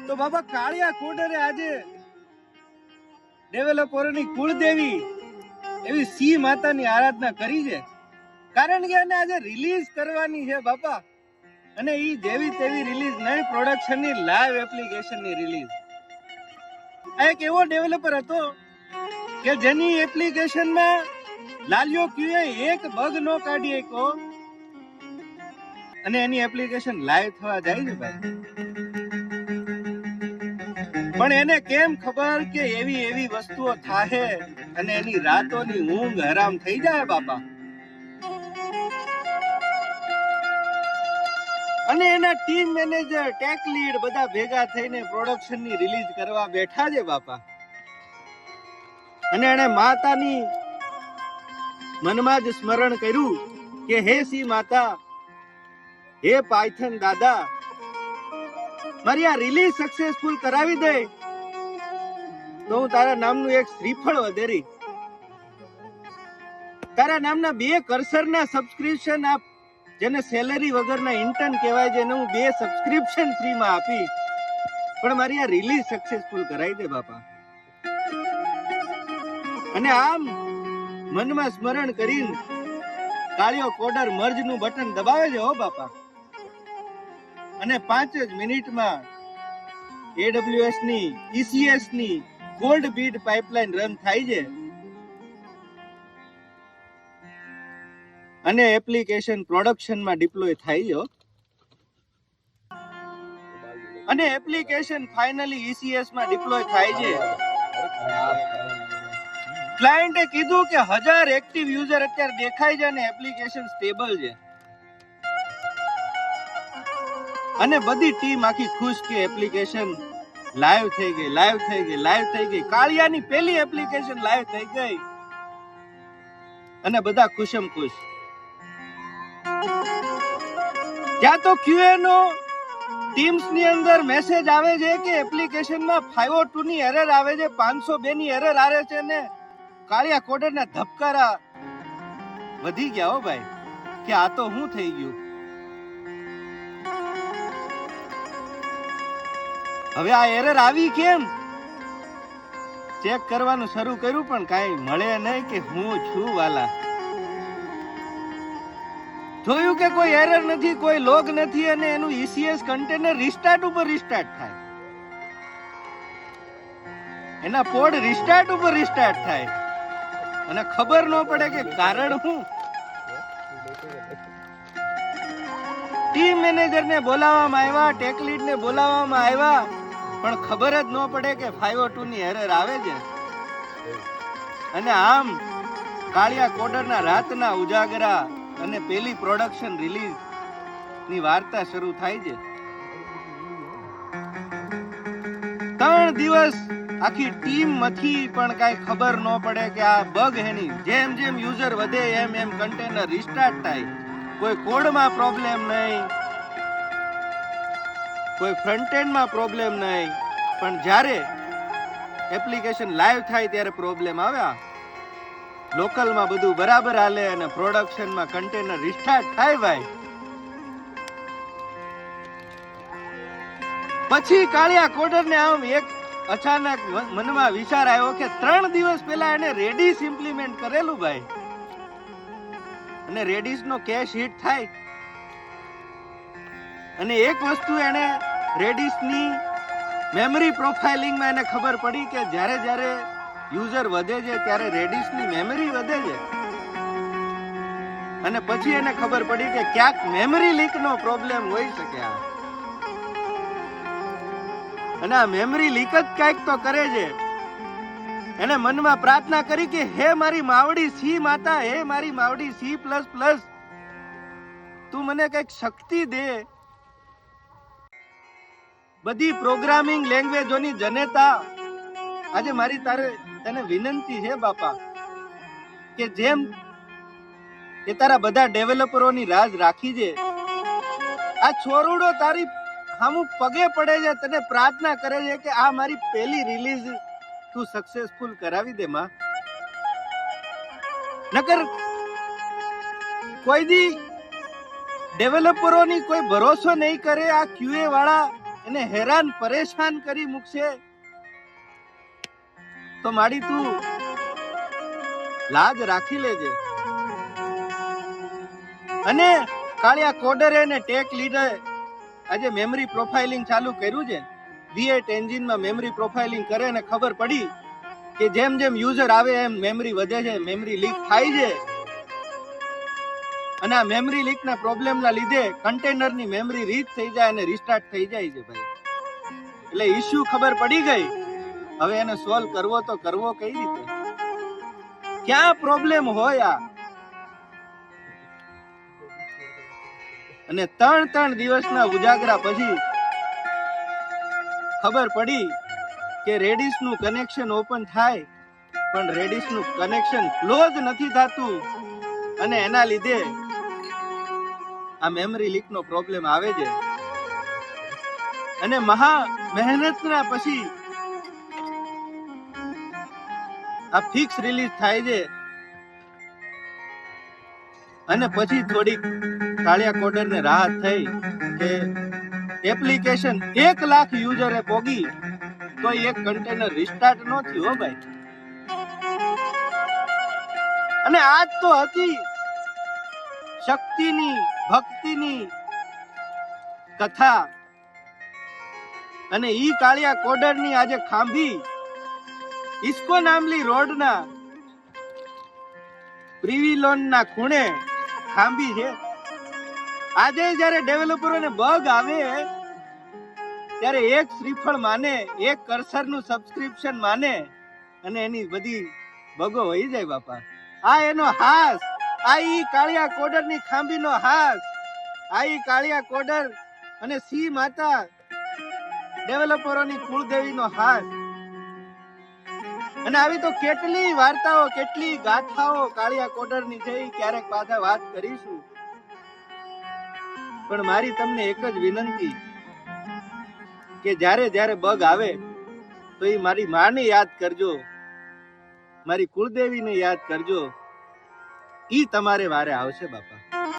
તો બાબા કાળિયા કોડરે આજે ડેવલપરોની કુળદેવી એવી સી માતાની આરાધના કરી છે, કારણ કે એને આજે રિલીઝ કરવાની છે બાપા. અને ઈ જેવી તેવી રિલીઝ નહીં, પ્રોડક્શનની લાઈવ એપ્લિકેશનની રિલીઝ. આ એક એવો ડેવલપર હતો કે જેની એપ્લિકેશનમાં લાલ્યો ક્યુએ એક બગ નો કાઢી શકો અને એની એપ્લિકેશન લાઈવ થવા જાય છે ભાઈ. પણ એને કેમ ખબર કે એવી એવી વસ્તુઓ થાહે અને એની રાતોની ઊંઘ હરામ થઈ જાય બાપા. અને એના ટીમ મેનેજર, ટેક લીડ બધા ભેગા થઈને પ્રોડક્શનની રિલીઝ કરવા બેઠા છે બાપા. અને એને માતાની મનમાં જ સ્મરણ કર્યું કે હે સી માતા, હે પાયથન દાદા, મારી આ રિલીઝ સક્સેસફુલ કરાવી દે તો હું તારા નામનું એક શ્રીફળ વધેરી, તારા નામના 2 કર્સરના સબસ્ક્રિપ્શન આપ, જેને સેલરી વગરના ઇન્ટર્ન કહેવાય, જેને હું 2 સબસ્ક્રિપ્શન ફ્રીમાં આપી, પણ મારી આ રિલીઝ સક્સેસફુલ કરાવી દે બાપા. અને આમ મનમાં સ્મરણ કરીને કાળિયો કોડર મર્જ નું બટન દબાવે છે હો બાપા. અને 5 જ મિનિટમાં AWS ની ECS ની ગોલ્ડ બીડ પાઇપલાઇન રન થાય છે અને એપ્લિકેશન પ્રોડક્શનમાં ડિપ્લોય થાય છે. અને એપ્લિકેશન ફાઇનલી ECS માં ડિપ્લોય થાય છે. ક્લાયન્ટે કીધું કે 1000 એક્ટિવ યુઝર અત્યારે દેખાય છે અને એપ્લિકેશન સ્ટેબલ છે. અને બધી ટીમ આખી ખુશ કે એપ્લિકેશન લાઈવ થઈ ગઈ, લાઈવ થઈ ગઈ, લાઈવ થઈ ગઈ. કાળિયાની પહેલી એપ્લિકેશન લાઈવ થઈ ગઈ અને બધા ખુશમ ખુશ. ત્યાં તો QA નો ટીમ્સ ની અંદર મેસેજ આવે છે કે એપ્લિકેશનમાં 502 ની એરર આવે છે, 502 ની એરર આવે છે ને કાળિયા કોડરના ધબકારા વધી ગયા હો ભાઈ કે આ તો શું થઈ ગયું. હવે આ એરર આવી કેમ ચેક કરવાનું શરૂ કર્યું પણ કાંઈ મળે નહીં કે હું છું વાલા. જોયું કે કોઈ એરર નથી, કોઈ લોગ નથી અને એનું ECS કન્ટેનર રિસ્ટાર્ટ ઉપર રિસ્ટાર્ટ થાય, એના પોડ રિસ્ટાર્ટ ઉપર રિસ્ટાર્ટ થાય અને ખબર ન પડે કે કારણ શું. ટીમ મેનેજર ને બોલાવવામાં આવ્યા, ટેક લીડ ને બોલાવવામાં આવ્યા, પણ ખબર જ ન પડે કે 502 ની એરર આવે છે. અને આમ કાળિયા કોડરના રાતના ઉજાગરા અને પેલી પ્રોડક્શન રિલીઝ ની વાર્તા શરૂ થાય છે. 3 દિવસ આખી ટીમ માંથી પણ કઈ ખબર ન પડે કે આ બગ હેની. જેમ જેમ યુઝર વધે એમ એમ કન્ટેનર રિસ્ટાર્ટ થાય. કોઈ કોડમાં પ્રોબ્લેમ નહીં, કોઈ ફ્રન્ટ એન્ડમાં પ્રોબ્લેમ નહીં, પણ જ્યારે એપ્લિકેશન લાઈવ થાય ત્યારે પ્રોબ્લેમ આવ્યા. લોકલમાં બધું બરાબર હાલે અને પ્રોડક્શનમાં કન્ટેનર રિસ્ટાર્ટ થાય ભાઈ. પછી કાળિયા કોડરને આમ એક અચાનક મનમાં વિચાર આવ્યો કે 3 દિવસ પહેલા એને રેડિસ ઇમ્પ્લિમેન્ટ કરેલું ભાઈ, અને રેડિસ નો કેશ હિટ થાય. અને એક વસ્તુ એને રેડિસ ની મેમરી પ્રોફાઇલિંગમાં એને ખબર પડી કે જ્યારે જ્યારે યુઝર વધે છે ત્યારે રેડિસ ની મેમરી વધે છે. અને પછી એને ખબર પડી કે ક્યાંક મેમરી લીક નો પ્રોબ્લેમ હોઈ શકે. અને આ મેમરી લીક જ ક્યાંક તો કરે છે. એને મનમાં પ્રાર્થના કરી કે હે મારી માવડી સી માતા, હે મારી માવડી C++, તું મને કઈક શક્તિ દે. બધી પ્રોગ્રામિંગ લેંગ્વેજોની જનેતા, આજે મારી તને વિનંતી છે બાપા કે જેમ કે તારા બધા ડેવલપરોની રાજ રાખી છે, આ છોરુડો તારી હામું પગે પડે છે, તને પ્રાર્થના કરે છે કે આ મારી પહેલી રિલીઝ તું સક્સેસફુલ કરાવી દે માં. નકર કોઈ દી ડેવલપરોની કોઈ ભરોસો નહીં કરે. આ QA વાળા એને હેરાન પરેશાન કરી મૂકશે તો માડી તું લાજ રાખી લેજે. અને કાળિયા કોડરે ને ટેક લીડરે આજે મેમરી પ્રોફાઇલિંગ ચાલુ કર્યું છે. V8 એન્જિનમાં મેમરી પ્રોફાઇલિંગ કરે ને ખબર પડી કે જેમ જેમ યુઝર આવે એમ મેમરી વધે છે, મેમરી લીક થાય છે. અને આ મેમરી લીક ના પ્રોબ્લેમ ના લીધે કન્ટેનર ની મેમરી રીચ થઈ જાય અને રિસ્ટાર્ટ થઈ જાય છે ભાઈ. એટલે ઇશ્યુ ખબર પડી ગઈ. હવે એને સોલ્વ કરવો તો કરવો કઈ રીતે? ક્યાં પ્રોબ્લેમ હોય આ? અને 3 દિવસના ઉજાગરા પછી ખબર પડી કે રેડિસ નું કનેક્શન ઓપન થાય પણ રેડિસ નું કનેક્શન ક્લોઝ નથી થતું અને એના લીધે આ મેમરી લીક નો પ્રોબ્લેમ આવે છે. અને મહા મહેનતના પછી આ ફિક્સ રિલીઝ થાય છે. અને પછી થોડીક કાળિયા કોડર ને રાહત થઈ કે એપ્લિકેશન 1 લાખ યુઝરે પોગી તો એક કન્ટેનર રિસ્ટાર્ટ ન થયું હો ભાઈ. અને આજ તો હતી શક્તિની ભક્તિની કથા. અને ઈ કાળિયા કોડર ની આજે ખાંભી ઇસ્કો નામલી રોડના પ્રિવિલોન ના ખૂણે ખાંભી છે. આજે જયારે ડેવલપરોને બગ આવે ત્યારે એક શ્રીફળ માને, એક કર્સર નું સબસ્ક્રિપ્શન માને અને એની બધી બગો વહી જાય બાપા. આ એનો હાસ, આ ઈ કાળિયા કોડર ની ખાંભી નો હાસ, આ ઈ કાળિયા કોડર અને સી માતા ડેવલપરોની કુળદેવી નો હાસ. અને આવી તો કેટલી વાર્તાઓ, કેટલી ગાથાઓ કાળિયા કોડર ની છે. ક્યારેક પાછા વાત કરીશું. પણ મારી તમને એક જ વિનંતી કે જ્યારે જ્યારે બગ આવે તો એ મારી માને યાદ કરજો, મારી કુળદેવીને યાદ કરજો. ઈ તમારે વારે આવશે બાપા.